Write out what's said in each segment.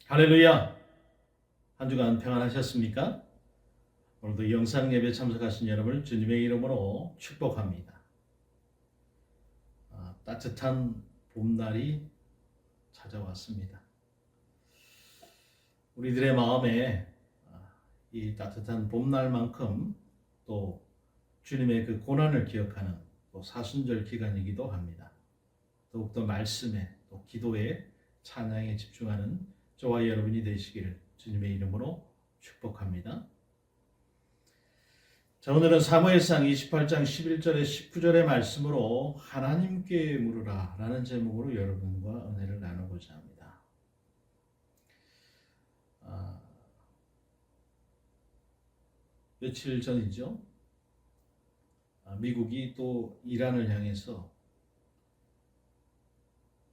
할렐루야! 한 주간 평안하셨습니까? 오늘도 영상 예배 참석하신 여러분을 주님의 이름으로 축복합니다. 따뜻한 봄날이 찾아왔습니다. 우리들의 마음에 이 따뜻한 봄날만큼 또 주님의 그 고난을 기억하는 또 사순절 기간이기도 합니다. 더욱더 말씀에 또 기도에 찬양에 집중하는 저와 여러분이 되시기를 주님의 이름으로 축복합니다. 자, 오늘은 사무엘상 28장 11절에 19절의 말씀으로 하나님께 물으라 라는 제목으로 여러분과 은혜를 나누고자 합니다. 며칠 전이죠. 미국이 또 이란을 향해서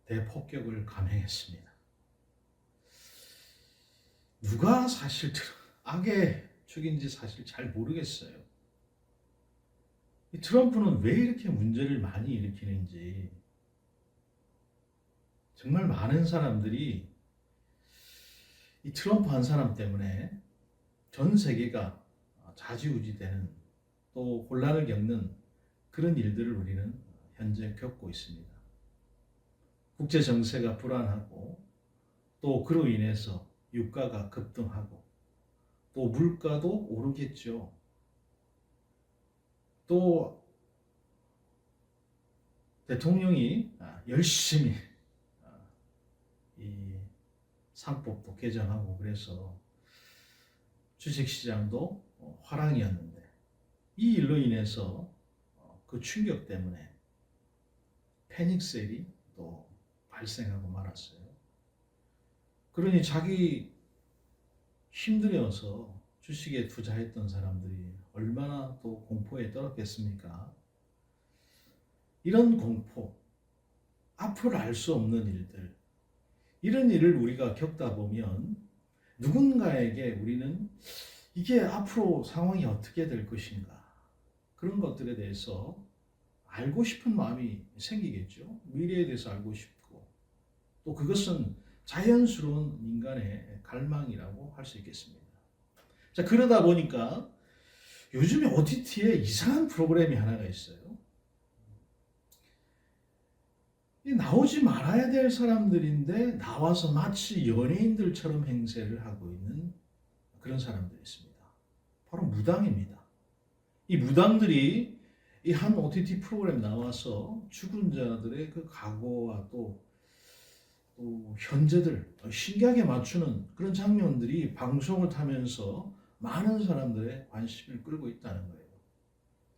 대폭격을 감행했습니다. 누가 사실 악의 축인지 사실 잘 모르겠어요. 이 트럼프는 왜 이렇게 문제를 많이 일으키는지 정말 많은 사람들이 이 트럼프 한 사람 때문에 전 세계가 좌지우지되는 또 혼란을 겪는 그런 일들을 우리는 현재 겪고 있습니다. 국제 정세가 불안하고 또 그로 인해서 유가가 급등하고 또 물가도 오르겠죠. 또 대통령이 열심히 이 상법도 개정하고 그래서 주식시장도 화랑이었는데 이 일로 인해서 그 충격 때문에 패닉셀이 또 발생하고 말았어요. 그러니 자기 힘들어서 주식에 투자했던 사람들이 얼마나 또 공포에 떨었겠습니까? 이런 공포, 앞을 알 수 없는 일들, 이런 일을 우리가 겪다 보면 누군가에게 우리는 이게 앞으로 상황이 어떻게 될 것인가 그런 것들에 대해서 알고 싶은 마음이 생기겠죠. 미래에 대해서 알고 싶고 또 그것은 자연스러운 인간의 갈망이라고 할 수 있겠습니다. 자, 그러다 보니까 요즘에 OTT에 이상한 프로그램이 하나가 있어요. 나오지 말아야 될 사람들인데 나와서 마치 연예인들처럼 행세를 하고 있는 그런 사람들이 있습니다. 바로 무당입니다. 이 무당들이 이 한 OTT 프로그램 나와서 죽은 자들의 그 과거와 또 현재들 신기하게 맞추는 그런 장면들이 방송을 타면서 많은 사람들의 관심을 끌고 있다는 거예요.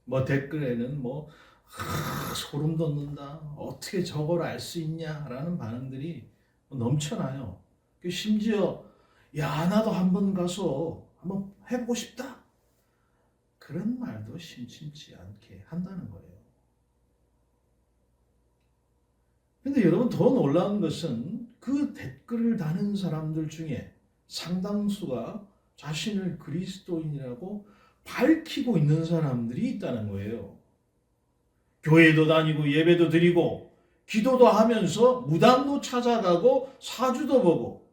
뭐 댓글에는 소름 돋는다, 어떻게 저걸 알 수 있냐라는 반응들이 넘쳐나요. 심지어 나도 한번 가서 한번 해보고 싶다, 그런 말도 심심치 않게 한다는 거예요. 근데 여러분, 더 놀라운 것은 그 댓글을 다는 사람들 중에 상당수가 자신을 그리스도인이라고 밝히고 있는 사람들이 있다는 거예요. 교회도 다니고 예배도 드리고 기도도 하면서 무당도 찾아가고 사주도 보고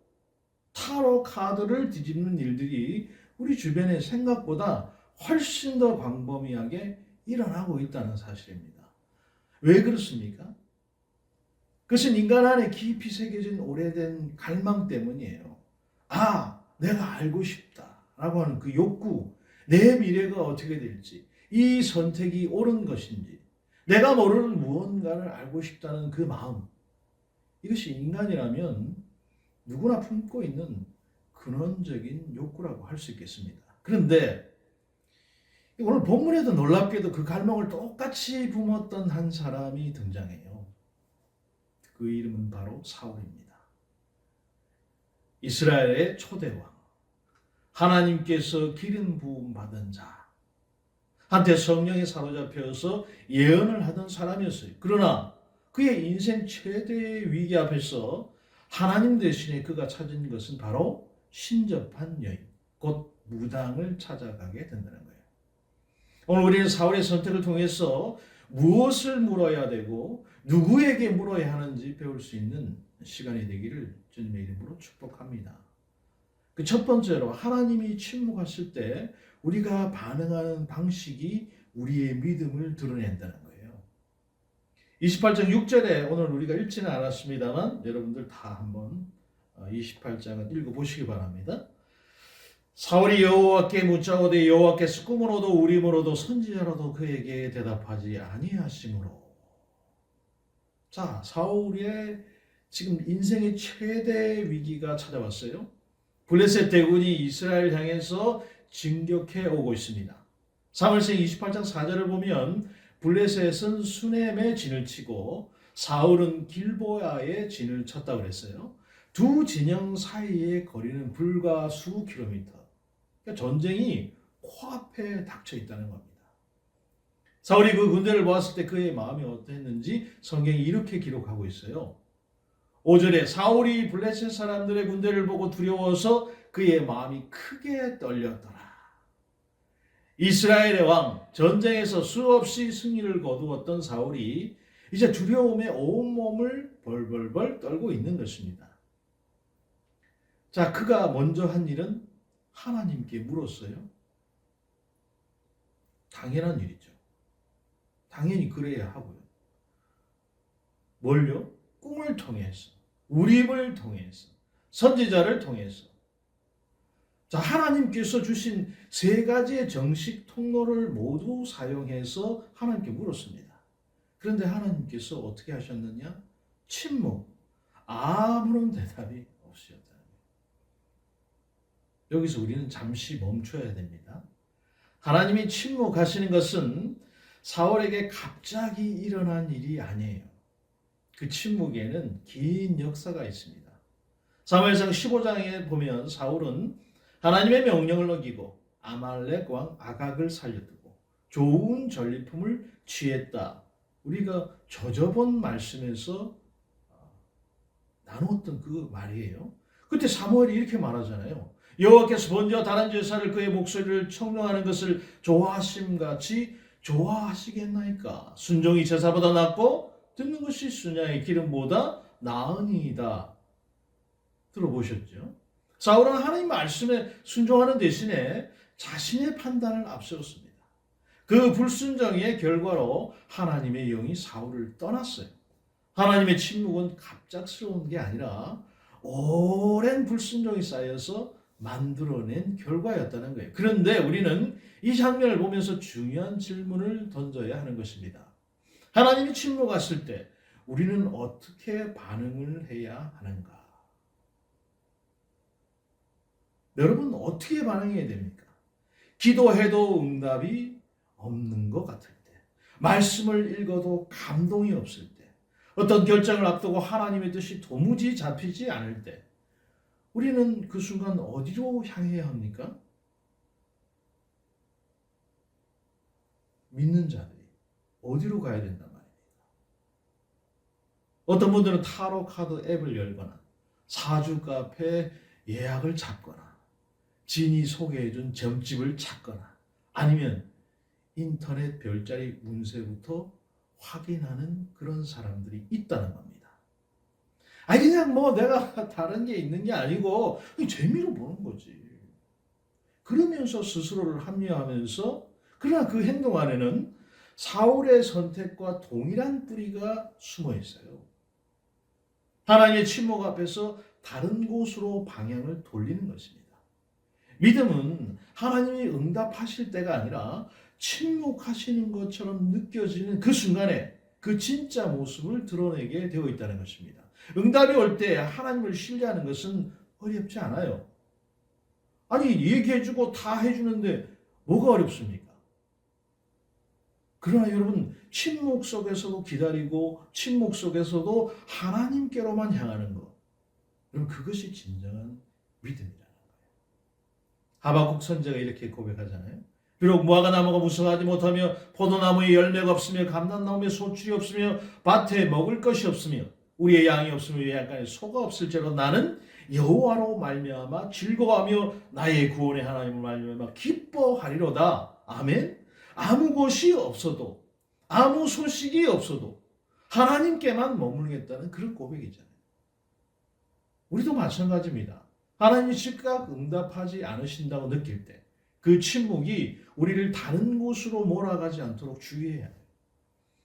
타로 카드를 뒤집는 일들이 우리 주변에 생각보다 훨씬 더 광범위하게 일어나고 있다는 사실입니다. 왜 그렇습니까? 그것은 인간 안에 깊이 새겨진 오래된 갈망 때문이에요. 내가 알고 싶다라고 하는 그 욕구, 내 미래가 어떻게 될지, 이 선택이 옳은 것인지, 내가 모르는 무언가를 알고 싶다는 그 마음, 이것이 인간이라면 누구나 품고 있는 근원적인 욕구라고 할 수 있겠습니다. 그런데 오늘 본문에도 놀랍게도 그 갈망을 똑같이 품었던 한 사람이 등장해요. 그 이름은 바로 사울입니다. 이스라엘의 초대왕, 하나님께서 기름 부음 받은 자, 한때 성령에 사로잡혀서 예언을 하던 사람이었어요. 그러나 그의 인생 최대의 위기 앞에서 하나님 대신에 그가 찾은 것은 바로 신접한 여인, 곧 무당을 찾아가게 된다는 거예요. 오늘 우리는 사울의 선택을 통해서 무엇을 물어야 되고 누구에게 물어야 하는지 배울 수 있는 시간이 되기를 주님의 이름으로 축복합니다. 그 첫 번째로 하나님이 침묵하실 때 우리가 반응하는 방식이 우리의 믿음을 드러낸다는 거예요. 28장 6절에 오늘 우리가 읽지는 않았습니다만 여러분들 다 한번 28장을 읽어보시기 바랍니다. 사울이 여호와께 묻자오되 여호와께서 꿈으로도 우림으로도 선지자로도 그에게 대답하지 아니하시므로. 자, 사울의 지금 인생의 최대 위기가 찾아왔어요. 블레셋 대군이 이스라엘 향해서 진격해 오고 있습니다. 사무엘상 28장 4절을 보면 블레셋은 수넴에 진을 치고 사울은 길보아에 진을 쳤다고 그랬어요. 두 진영 사이의 거리는 불과 수 킬로미터. 그러니까 전쟁이 코앞에 닥쳐 있다는 겁니다. 사울이 그 군대를 보았을 때 그의 마음이 어땠는지 성경이 이렇게 기록하고 있어요. 5절에 사울이 블레셋 사람들의 군대를 보고 두려워서 그의 마음이 크게 떨렸더라. 이스라엘의 왕, 전쟁에서 수없이 승리를 거두었던 사울이 이제 두려움에 온몸을 벌벌벌 떨고 있는 것입니다. 자, 그가 먼저 한 일은 하나님께 물었어요. 당연한 일이죠. 당연히 그래야 하고요. 뭘요? 꿈을 통해서, 우림을 통해서, 선지자를 통해서. 자, 하나님께서 주신 세 가지의 정식 통로를 모두 사용해서 하나님께 물었습니다. 그런데 하나님께서 어떻게 하셨느냐? 침묵, 아무런 대답이 없으셨다는 거예요. 여기서 우리는 잠시 멈춰야 됩니다. 하나님이 침묵하시는 것은 사울에게 갑자기 일어난 일이 아니에요. 그 침묵에는 긴 역사가 있습니다. 사무엘상 15장에 보면 사울은 하나님의 명령을 어기고 아말렉 왕 아각을 살려두고 좋은 전리품을 취했다. 우리가 저저번 말씀에서 나누었던 그 말이에요. 그때 사무엘이 이렇게 말하잖아요. 여호와께서 번제와 다른 제사를 그의 목소리를 청명하는 것을 좋아하심같이 좋아하시겠나이까. 순종이 제사보다 낫고 듣는 것이 수냐의 기름보다 나으니이다. 들어보셨죠? 사울은 하나님 말씀에 순종하는 대신에 자신의 판단을 앞세웠습니다. 그 불순종의 결과로 하나님의 영이 사울을 떠났어요. 하나님의 침묵은 갑작스러운 게 아니라 오랜 불순종이 쌓여서 만들어낸 결과였다는 거예요. 그런데 우리는 이 장면을 보면서 중요한 질문을 던져야 하는 것입니다. 하나님이 침묵하실 때 우리는 어떻게 반응을 해야 하는가? 여러분 어떻게 반응해야 됩니까? 기도해도 응답이 없는 것 같을 때, 말씀을 읽어도 감동이 없을 때, 어떤 결정을 앞두고 하나님의 뜻이 도무지 잡히지 않을 때 우리는 그 순간 어디로 향해야 합니까? 믿는 자들이 어디로 가야 된단 말입니다. 어떤 분들은 타로 카드 앱을 열거나 사주 카페 예약을 잡거나 진이 소개해준 점집을 찾거나 아니면 인터넷 별자리 운세부터 확인하는 그런 사람들이 있다는 겁니다. 아니 그냥 뭐 내가 다른 게 있는 게 아니고 재미로 보는 거지. 그러면서 스스로를 합리화하면서 그러나 그 행동 안에는 사울의 선택과 동일한 뿌리가 숨어 있어요. 하나님의 침묵 앞에서 다른 곳으로 방향을 돌리는 것입니다. 믿음은 하나님이 응답하실 때가 아니라 침묵하시는 것처럼 느껴지는 그 순간에 그 진짜 모습을 드러내게 되어 있다는 것입니다. 응답이 올 때 하나님을 신뢰하는 것은 어렵지 않아요. 아니 얘기해주고 다 해주는데 뭐가 어렵습니까? 그러나 여러분 침묵 속에서도 기다리고 침묵 속에서도 하나님께로만 향하는 것, 여러분 그것이 진정한 믿음이라는 거예요. 하박국 선지자가 이렇게 고백하잖아요. 비록 무화과 나무가 무성하지 못하며 포도나무에 열매가 없으며 감람나무에 소출이 없으며 밭에 먹을 것이 없으며 우리의 양이 없으며 외양간에 소가 없을지라도 나는 여호와로 말미암아 즐거워하며 나의 구원의 하나님을 말미암아 기뻐하리로다. 아멘. 아무 것이 없어도 아무 소식이 없어도 하나님께만 머물겠다는 그런 고백이잖아요. 우리도 마찬가지입니다. 하나님이 즉각 응답하지 않으신다고 느낄 때 그 침묵이 우리를 다른 곳으로 몰아가지 않도록 주의해야 해요.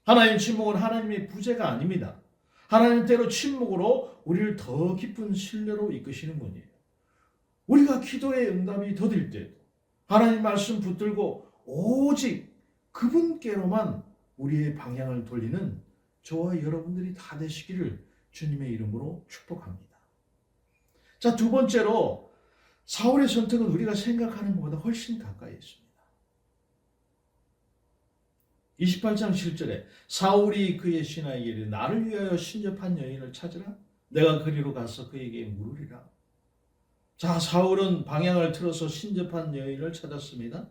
하나님 침묵은 하나님의 부재가 아닙니다. 하나님 때로 침묵으로 우리를 더 깊은 신뢰로 이끄시는 분이에요. 우리가 기도의 응답이 더딜 때도 하나님 말씀 붙들고 오직 그분께로만 우리의 방향을 돌리는 저와 여러분들이 다 되시기를 주님의 이름으로 축복합니다. 자, 두 번째로 사울의 선택은 우리가 생각하는 것보다 훨씬 가까이 있습니다. 28장 7절에 사울이 그의 신하에게 이르되 나를 위하여 신접한 여인을 찾으라. 내가 그리로 가서 그에게 물으리라. 자, 사울은 방향을 틀어서 신접한 여인을 찾았습니다.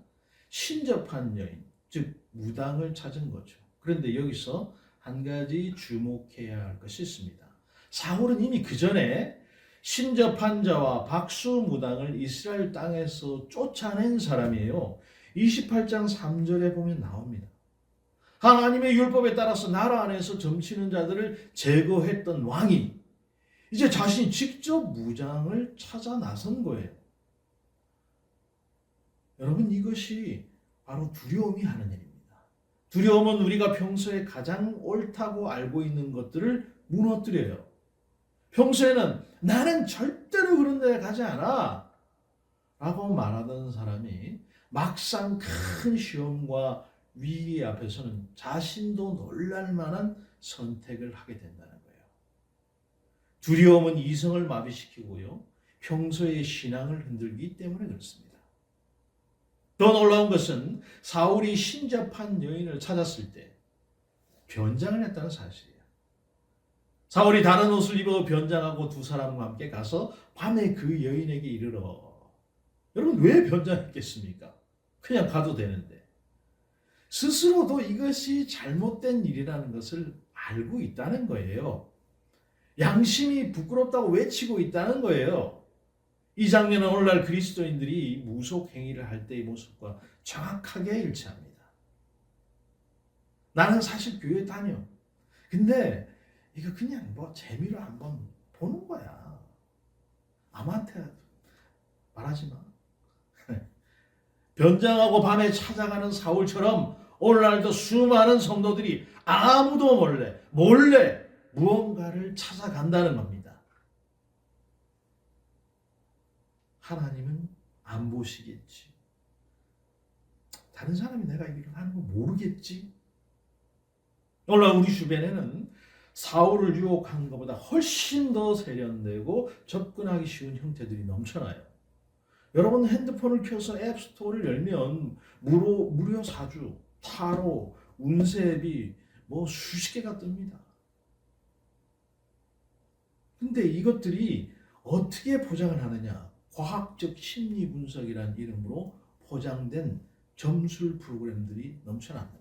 신접한 여인, 즉 무당을 찾은 거죠. 그런데 여기서 한 가지 주목해야 할 것이 있습니다. 사울은 이미 그 전에 신접한 자와 박수무당을 이스라엘 땅에서 쫓아낸 사람이에요. 28장 3절에 보면 나옵니다. 하나님의 율법에 따라서 나라 안에서 점치는 자들을 제거했던 왕이 이제 자신이 직접 무장을 찾아 나선 거예요. 여러분, 이것이 바로 두려움이 하는 일입니다. 두려움은 우리가 평소에 가장 옳다고 알고 있는 것들을 무너뜨려요. 평소에는 나는 절대로 그런 데 가지 않아 라고 말하던 사람이 막상 큰 시험과 위기 앞에서는 자신도 놀랄 만한 선택을 하게 된다는 거예요. 두려움은 이성을 마비시키고요, 평소의 신앙을 흔들기 때문에 그렇습니다. 더 놀라운 것은 사울이 신접한 여인을 찾았을 때 변장을 했다는 사실이에요. 사울이 다른 옷을 입어 변장하고 두 사람과 함께 가서 밤에 그 여인에게 이르러. 여러분, 왜 변장했겠습니까? 그냥 가도 되는데. 스스로도 이것이 잘못된 일이라는 것을 알고 있다는 거예요. 양심이 부끄럽다고 외치고 있다는 거예요. 이 장면은 오늘날 그리스도인들이 무속 행위를 할 때의 모습과 정확하게 일치합니다. 나는 사실 교회 다녀. 근데 이거 그냥 뭐 재미로 한번 보는 거야. 아무한테 말하지 마. 변장하고 밤에 찾아가는 사울처럼 오늘날도 수많은 성도들이 아무도 몰래 무언가를 찾아간다는 겁니다. 하나님은 안 보시겠지. 다른 사람이 내가 이렇게 하는 거 모르겠지. 오늘날 우리 주변에는 사울을 유혹한 것보다 훨씬 더 세련되고 접근하기 쉬운 형태들이 넘쳐나요. 여러분, 핸드폰을 켜서 앱스토어를 열면 무료 사주, 타로, 운세비 뭐 수십 개가 뜹니다. 근데 이것들이 어떻게 포장을 하느냐? 과학적 심리 분석이라는 이름으로 포장된 점술 프로그램들이 넘쳐납니다.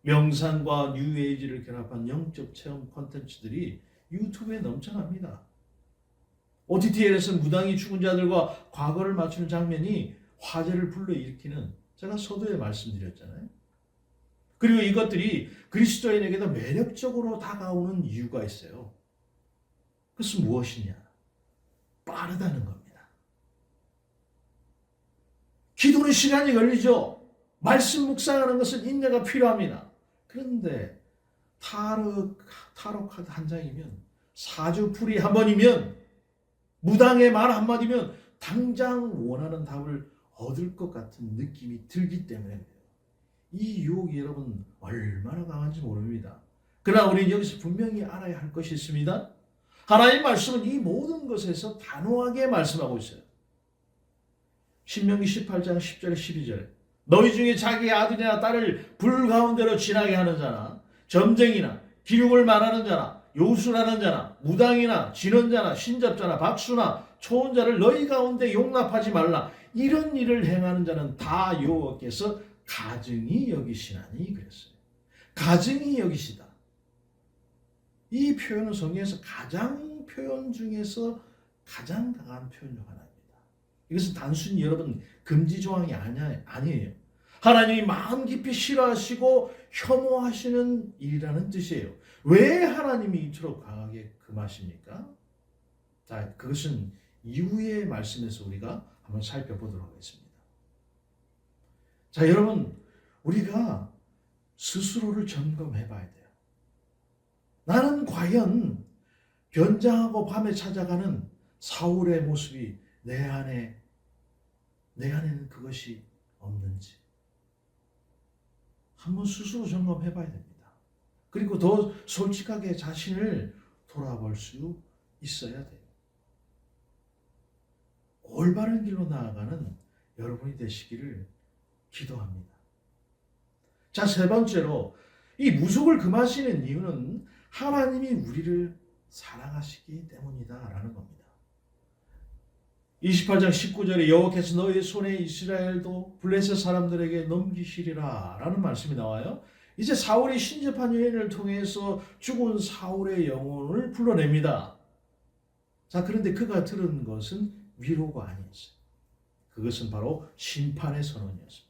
명상과 뉴에이지를 결합한 영적 체험 콘텐츠들이 유튜브에 넘쳐납니다. OTT에서 무당이 죽은 자들과 과거를 맞추는 장면이 화제를 불러일으키는, 제가 서두에 말씀드렸잖아요. 그리고 이것들이 그리스도인에게도 매력적으로 다가오는 이유가 있어요. 그것은 무엇이냐? 빠르다는 겁니다. 기도는 시간이 걸리죠. 말씀 묵상하는 것은 인내가 필요합니다. 그런데 타로 카드 한 장이면, 사주풀이 한 번이면, 무당의 말 한마디면 당장 원하는 답을 얻을 것 같은 느낌이 들기 때문에 이 유혹이 여러분 얼마나 강한지 모릅니다. 그러나 우리는 여기서 분명히 알아야 할 것이 있습니다. 하나님의 말씀은 이 모든 것에서 단호하게 말씀하고 있어요. 신명기 18장 10절에 12절에 너희 중에 자기 아들이나 딸을 불 가운데로 지나게 하는 자나 점쟁이나 기륙을 말하는 자나 요술하는 자나 무당이나 진언자나 신접자나 박수나 초혼자를 너희 가운데 용납하지 말라. 이런 일을 행하는 자는 다 여호와께서 가증히 여기시나니 그랬어요. 가증히 여기시다. 이 표현은 성경에서 가장 표현 중에서 가장 강한 표현 중 하나입니다. 이것은 단순히 여러분 금지 조항이 아니에요. 하나님이 마음 깊이 싫어하시고 혐오하시는 일이라는 뜻이에요. 왜 하나님이 이토록 강하게 금하십니까? 자, 그것은 이후의 말씀에서 우리가 한번 살펴보도록 하겠습니다. 자, 여러분, 우리가 스스로를 점검해 봐야 돼요. 나는 과연 변장하고 밤에 찾아가는 사울의 모습이 내 안에는 그것이 없는지 한번 스스로 점검해 봐야 됩니다. 그리고 더 솔직하게 자신을 돌아볼 수 있어야 돼요. 올바른 길로 나아가는 여러분이 되시기를 기도합니다. 자, 세 번째로 이 무속을 금하시는 이유는 하나님이 우리를 사랑하시기 때문이다라는 겁니다. 28장 19절에 여호와께서 너의 손에 이스라엘도 블레셋 사람들에게 넘기시리라 라는 말씀이 나와요. 이제 사울이 신접한 여인을 통해서 죽은 사울의 영혼을 불러냅니다. 자, 그런데 그가 들은 것은 위로가 아니었어요. 그것은 바로 심판의 선언이었습니다.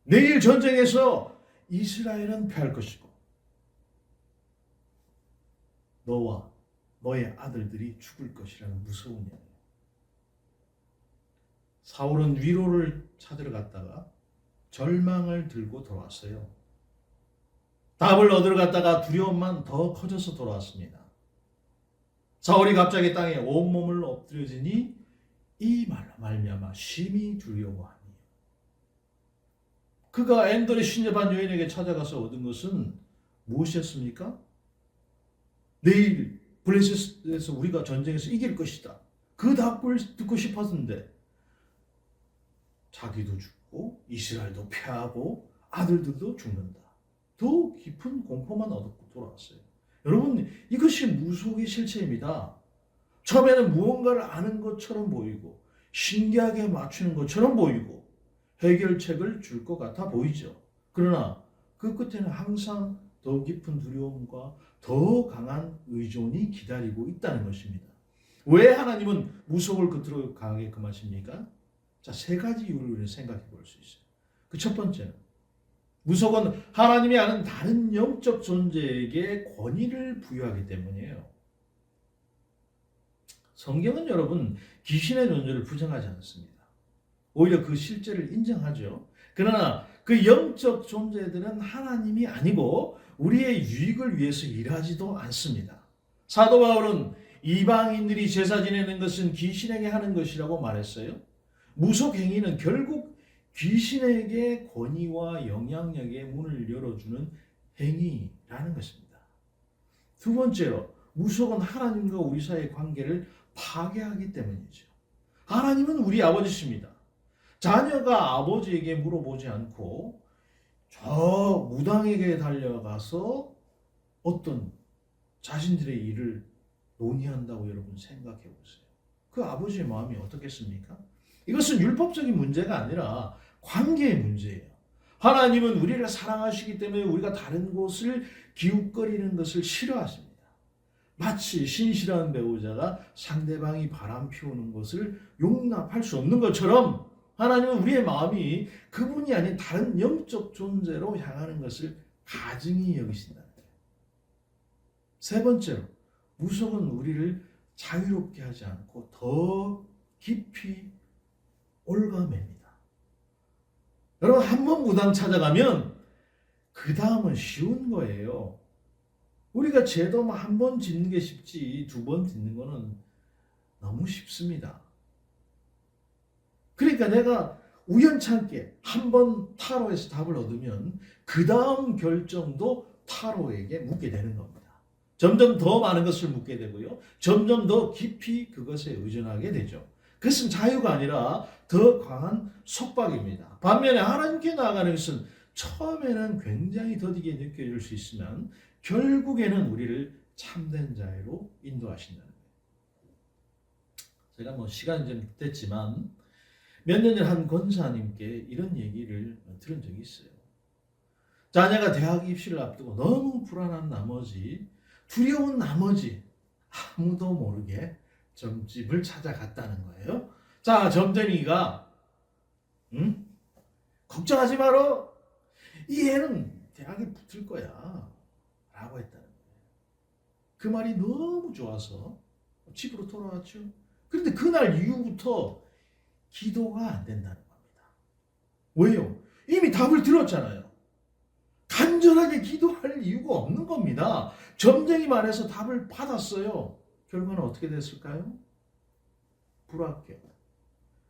내일 전쟁에서 이스라엘은 패할 것이고 너와 너의 아들들이 죽을 것이라는 무서운 이야기. 사울은 위로를 찾으러 갔다가 절망을 들고 돌아왔어요. 답을 얻으러 갔다가 두려움만 더 커져서 돌아왔습니다. 사울이 갑자기 땅에 온몸을 엎드려지니 이 말로 말미암아 심히 두려워하니 그가 엔돌의 신접한 여인에게 찾아가서 얻은 것은 무엇이었습니까? 내일 블레셋에서 우리가 전쟁에서 이길 것이다. 그 답을 듣고 싶었는데 자기도 죽고 이스라엘도 패하고 아들들도 죽는다. 더 깊은 공포만 얻고 돌아왔어요. 여러분, 이것이 무속의 실체입니다. 처음에는 무언가를 아는 것처럼 보이고 신기하게 맞추는 것처럼 보이고 해결책을 줄 것 같아 보이죠. 그러나 그 끝에는 항상 더 깊은 두려움과 더 강한 의존이 기다리고 있다는 것입니다. 왜 하나님은 무속을 끝으로 강하게 금하십니까? 자, 세 가지 이유를 생각해 볼 수 있어요. 그 첫 번째는 무속은 하나님이 아는 다른 영적 존재에게 권위를 부여하기 때문이에요. 성경은 여러분 귀신의 존재를 부정하지 않습니다. 오히려 그 실제를 인정하죠. 그러나 그 영적 존재들은 하나님이 아니고 우리의 유익을 위해서 일하지도 않습니다. 사도 바울은 이방인들이 제사 지내는 것은 귀신에게 하는 것이라고 말했어요. 무속 행위는 결국 귀신에게 권위와 영향력의 문을 열어주는 행위라는 것입니다. 두 번째로 무속은 하나님과 우리 사이의 관계를 파괴하기 때문이죠. 하나님은 우리 아버지십니다. 자녀가 아버지에게 물어보지 않고 저 무당에게 달려가서 어떤 자신들의 일을 논의한다고 여러분 생각해 보세요. 그 아버지의 마음이 어떻겠습니까? 이것은 율법적인 문제가 아니라 관계의 문제예요. 하나님은 우리를 사랑하시기 때문에 우리가 다른 곳을 기웃거리는 것을 싫어하십니다. 마치 신실한 배우자가 상대방이 바람 피우는 것을 용납할 수 없는 것처럼 하나님은 우리의 마음이 그분이 아닌 다른 영적 존재로 향하는 것을 가증히 여기신다는 거예요. 세 번째로 무속은 우리를 자유롭게 하지 않고 더 깊이 올가맵니다. 여러분, 한 번 무당 찾아가면 그 다음은 쉬운 거예요. 우리가 제도 한 번 짓는 게 쉽지 두 번 짓는 거는 너무 쉽습니다. 그러니까 내가 우연찮게 한 번 타로에서 답을 얻으면 그 다음 결정도 타로에게 묻게 되는 겁니다. 점점 더 많은 것을 묻게 되고요. 점점 더 깊이 그것에 의존하게 되죠. 그것은 자유가 아니라 더 강한 속박입니다. 반면에 하나님께 나아가는 것은 처음에는 굉장히 더디게 느껴질 수 있으면 결국에는 우리를 참된 자유로 인도하신다는 거예요. 제가 시간이 좀 됐지만 몇 년 전 한 권사님께 이런 얘기를 들은 적이 있어요. 자녀가 대학 입시를 앞두고 너무 불안한 나머지 두려운 나머지 아무도 모르게 점집을 찾아갔다는 거예요. 자, 점쟁이가 걱정하지 마라. 이 애는 대학에 붙을 거야 라고 했다는 거예요. 그 말이 너무 좋아서 집으로 돌아왔죠. 그런데 그날 이후부터 기도가 안 된다는 겁니다. 왜요? 이미 답을 들었잖아요. 간절하게 기도할 이유가 없는 겁니다. 점쟁이 말해서 답을 받았어요. 결과는 어떻게 됐을까요? 불합격.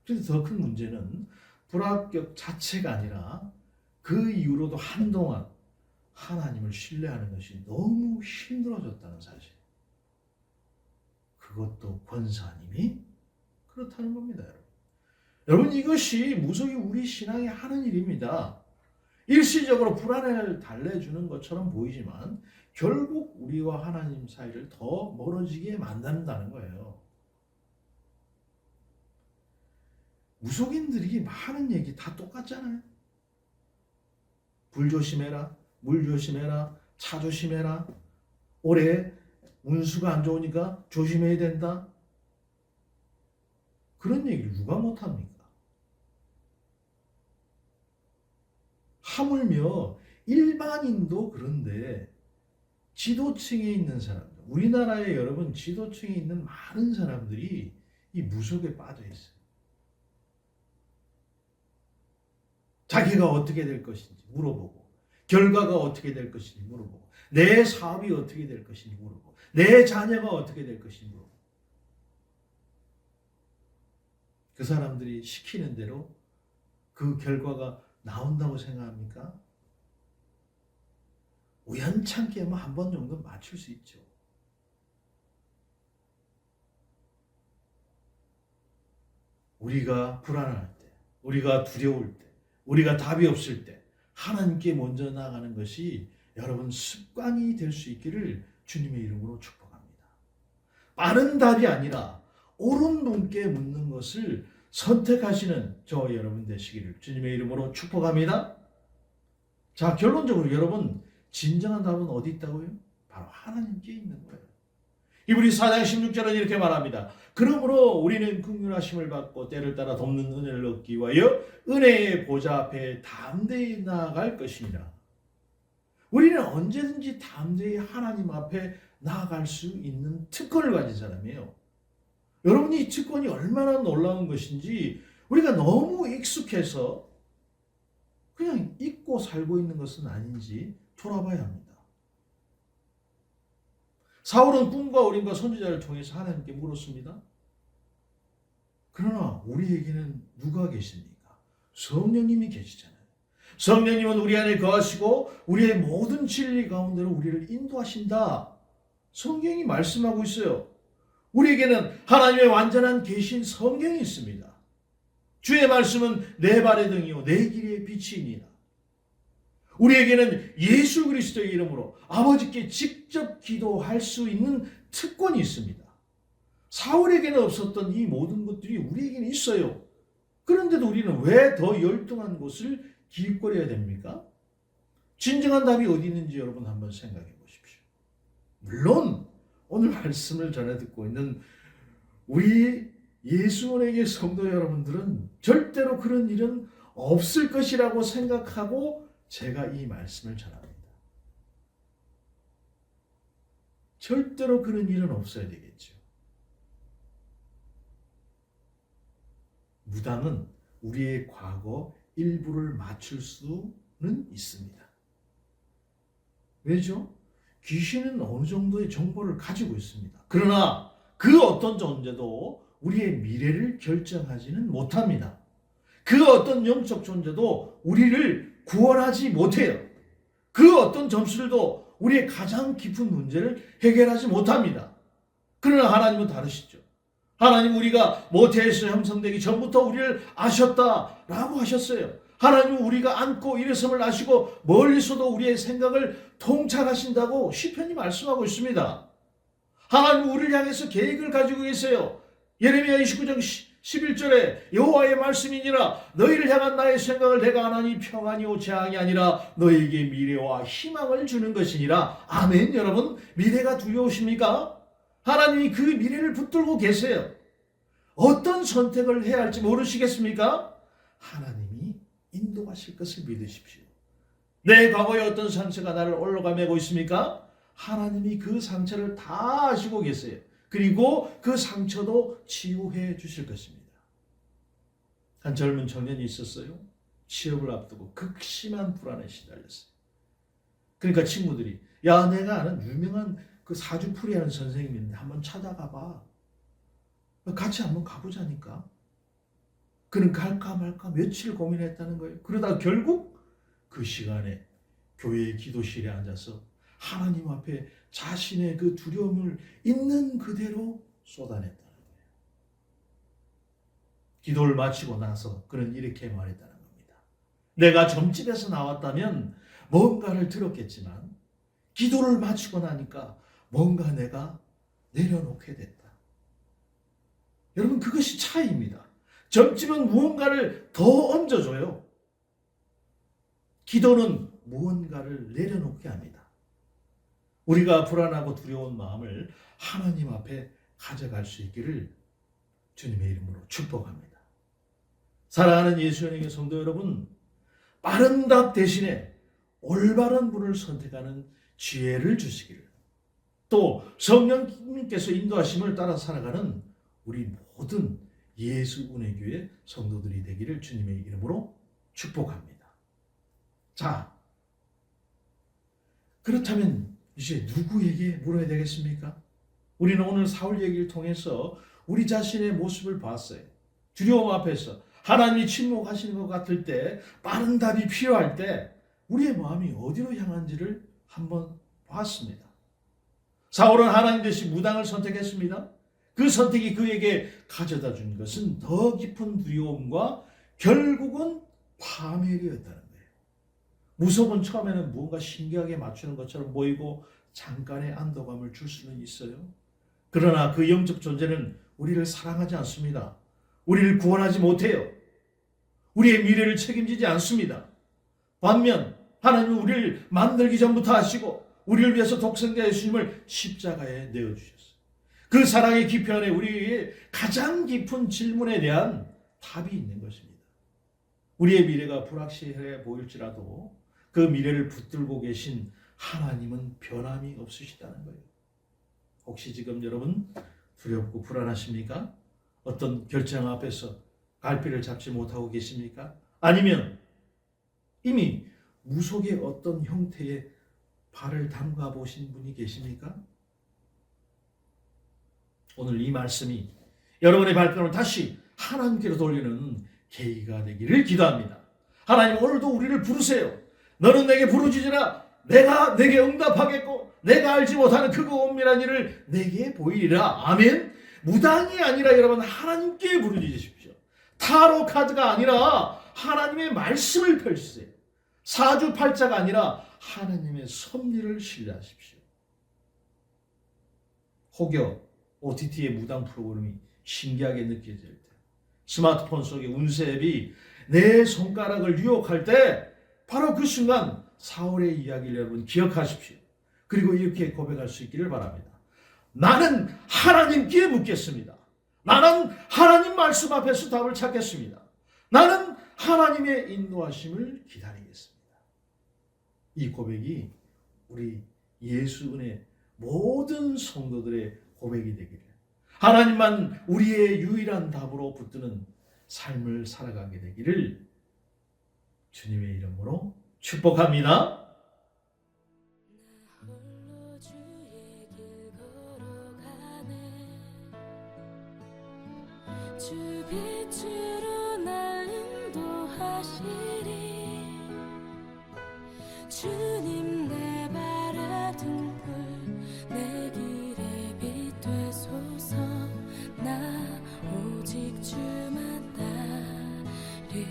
그래서 더 큰 문제는 불합격 자체가 아니라 그 이후로도 한동안 하나님을 신뢰하는 것이 너무 힘들어졌다는 사실. 그것도 권사님이 그렇다는 겁니다, 여러분. 여러분, 이것이 무속이 우리 신앙에 하는 일입니다. 일시적으로 불안을 달래주는 것처럼 보이지만 결국 우리와 하나님 사이를 더 멀어지게 만든다는 거예요. 무속인들이 하는 얘기 다 똑같잖아요. 불 조심해라, 물 조심해라, 차 조심해라, 올해 운수가 안 좋으니까 조심해야 된다. 그런 얘기를 누가 못합니까? 하물며 일반인도 그런데 지도층에 있는 사람들, 우리나라에 여러분 지도층에 있는 많은 사람들이 이 무속에 빠져 있어요. 자기가 어떻게 될 것인지 물어보고, 결과가 어떻게 될 것인지 물어보고, 내 사업이 어떻게 될 것인지 물어보고, 내 자녀가 어떻게 될 것인지 물어보고. 그 사람들이 시키는 대로 그 결과가 나온다고 생각합니까? 우연찮게 한 번 정도 맞출 수 있죠. 우리가 불안할 때, 우리가 두려울 때, 우리가 답이 없을 때 하나님께 먼저 나가는 것이 여러분 습관이 될 수 있기를 주님의 이름으로 축복합니다. 빠른 답이 아니라 옳은 분께 묻는 것을 선택하시는 저 여러분 되시기를 주님의 이름으로 축복합니다. 자, 결론적으로 여러분 진정한 답은 어디 있다고요? 바로 하나님께 있는 거예요. 히브리 4장 16절은 이렇게 말합니다. 그러므로 우리는 긍휼하심을 받고 때를 따라 돕는 은혜를 얻기 위하여 은혜의 보좌 앞에 담대히 나아갈 것이니라. 우리는 언제든지 담대히 하나님 앞에 나아갈 수 있는 특권을 가진 사람이에요. 여러분이 이 특권이 얼마나 놀라운 것인지 우리가 너무 익숙해서 그냥 잊고 살고 있는 것은 아닌지 돌아봐야 합니다. 사울은 꿈과 어림과 선지자를 통해서 하나님께 물었습니다. 그러나 우리에게는 누가 계십니까? 성령님이 계시잖아요. 성령님은 우리 안에 거하시고 우리의 모든 진리 가운데로 우리를 인도하신다. 성경이 말씀하고 있어요. 우리에게는 하나님의 완전한 계신 성경이 있습니다. 주의 말씀은 내 발의 등이요 내 길의 빛이니라. 우리에게는 예수 그리스도의 이름으로 아버지께 직접 기도할 수 있는 특권이 있습니다. 사울에게는 없었던 이 모든 것들이 우리에게는 있어요. 그런데도 우리는 왜 더 열등한 곳을 기웃거려야 됩니까? 진정한 답이 어디 있는지 여러분 한번 생각해 보십시오. 물론 오늘 말씀을 전해 듣고 있는 우리 예수원에게 성도 여러분들은 절대로 그런 일은 없을 것이라고 생각하고 제가 이 말씀을 전합니다. 절대로 그런 일은 없어야 되겠죠. 무당은 우리의 과거 일부를 맞출 수는 있습니다. 왜죠? 귀신은 어느 정도의 정보를 가지고 있습니다. 그러나 그 어떤 존재도 우리의 미래를 결정하지는 못합니다. 그 어떤 영적 존재도 우리를 구원하지 못해요. 그 어떤 점술도 우리의 가장 깊은 문제를 해결하지 못합니다. 그러나 하나님은 다르시죠. 하나님 우리가 모태에서 형성되기 전부터 우리를 아셨다라고 하셨어요. 하나님은 우리가 안고 일어섬을 아시고 멀리서도 우리의 생각을 통찰하신다고 시편이 말씀하고 있습니다. 하나님은 우리를 향해서 계획을 가지고 계세요. 예레미야 29장 11절에 여호와의 말씀이니라 너희를 향한 나의 생각을 내가 하나니 평안이요 재앙이 아니라 너희에게 미래와 희망을 주는 것이니라. 아멘. 여러분 미래가 두려우십니까? 하나님이 그 미래를 붙들고 계세요. 어떤 선택을 해야 할지 모르시겠습니까? 하나님이 인도하실 것을 믿으십시오. 내 과거에 어떤 상처가 나를 올라가 매고 있습니까? 하나님이 그 상처를 다 아시고 계세요. 그리고 그 상처도 치유해 주실 것입니다. 한 젊은 청년이 있었어요. 취업을 앞두고 극심한 불안에 시달렸어요. 그러니까 친구들이 야, 내가 아는 유명한 그 사주풀이 하는 선생님이 있는데 한번 찾아가 봐. 같이 한번 가보자니까. 그는 갈까 말까 며칠 고민했다는 거예요. 그러다 결국 그 시간에 교회의 기도실에 앉아서 하나님 앞에 자신의 그 두려움을 있는 그대로 쏟아냈다는 거예요. 기도를 마치고 나서 그는 이렇게 말했다는 겁니다. 내가 점집에서 나왔다면 뭔가를 들었겠지만 기도를 마치고 나니까 뭔가 내가 내려놓게 됐다. 여러분, 그것이 차이입니다. 점집은 무언가를 더 얹어줘요. 기도는 무언가를 내려놓게 합니다. 우리가 불안하고 두려운 마음을 하나님 앞에 가져갈 수 있기를 주님의 이름으로 축복합니다. 사랑하는 예수님의 성도 여러분, 빠른 답 대신에 올바른 분을 선택하는 지혜를 주시기를, 또 성령님께서 인도하심을 따라 살아가는 우리 모든 예수 은혜교회 성도들이 되기를 주님의 이름으로 축복합니다. 자, 그렇다면 이제 누구에게 물어야 되겠습니까? 우리는 오늘 사울 얘기를 통해서 우리 자신의 모습을 봤어요. 두려움 앞에서 하나님이 침묵하시는 것 같을 때, 빠른 답이 필요할 때 우리의 마음이 어디로 향한지를 한번 봤습니다. 사울은 하나님 대신 무당을 선택했습니다. 그 선택이 그에게 가져다 준 것은 더 깊은 두려움과 결국은 파멸이었다는 거예요. 무속은 처음에는 무언가 신기하게 맞추는 것처럼 보이고 잠깐의 안도감을 줄 수는 있어요. 그러나 그 영적 존재는 우리를 사랑하지 않습니다. 우리를 구원하지 못해요. 우리의 미래를 책임지지 않습니다. 반면 하나님은 우리를 만들기 전부터 아시고 우리를 위해서 독생자 예수님을 십자가에 내어주셨어요. 그 사랑의 깊이 안에 우리의 가장 깊은 질문에 대한 답이 있는 것입니다. 우리의 미래가 불확실해 보일지라도 그 미래를 붙들고 계신 하나님은 변함이 없으시다는 거예요. 혹시 지금 여러분 두렵고 불안하십니까? 어떤 결정 앞에서 갈피를 잡지 못하고 계십니까? 아니면 이미 무속의 어떤 형태의 발을 담가 보신 분이 계십니까? 오늘 이 말씀이 여러분의 발걸음을 다시 하나님께로 돌리는 계기가 되기를 기도합니다. 하나님, 오늘도 우리를 부르세요. 너는 내게 부르짖으라. 내가 내게 응답하겠고 내가 알지 못하는 크고 은밀한 일을 내게 보이리라. 아멘. 무당이 아니라 여러분 하나님께 부르짖으십시오. 타로 카드가 아니라 하나님의 말씀을 펼치세요. 사주팔자가 아니라 하나님의 섭리를 신뢰하십시오. 혹여 OTT의 무당 프로그램이 신기하게 느껴질 때, 스마트폰 속의 운세 앱이 내 손가락을 유혹할 때 바로 그 순간 사울의 이야기를 여러분 기억하십시오. 그리고 이렇게 고백할 수 있기를 바랍니다. 나는 하나님께 묻겠습니다. 나는 하나님 말씀 앞에서 답을 찾겠습니다. 나는 하나님의 인도하심을 기다리겠습니다. 이 고백이 우리 예수 은혜 모든 성도들의 고백이 되기를, 하나님만 우리의 유일한 답으로 붙드는 삶을 살아가게 되기를 주님의 이름으로 축복합니다. 주 빛으로 날 인도하시리. 주님 내 발의 등불 내 길의 빛 되소서. 나 오직 주만 따르리.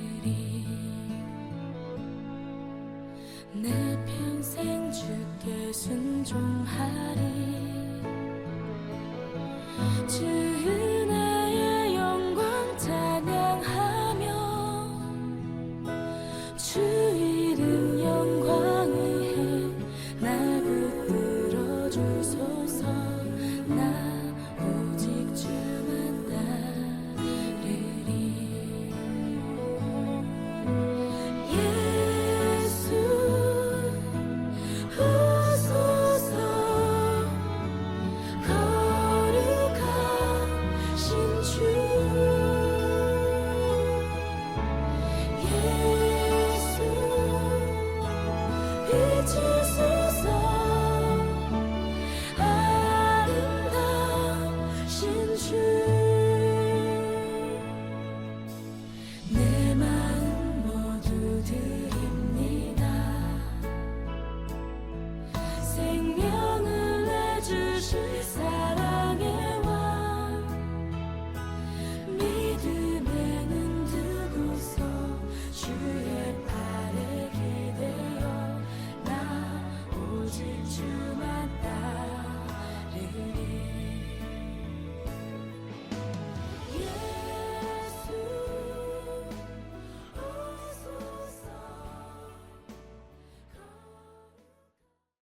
내 평생 주께 순종하리. 주 은혜의 영광 찬양하며 주 이름 영광 위에 날 붙들어 주소서. 나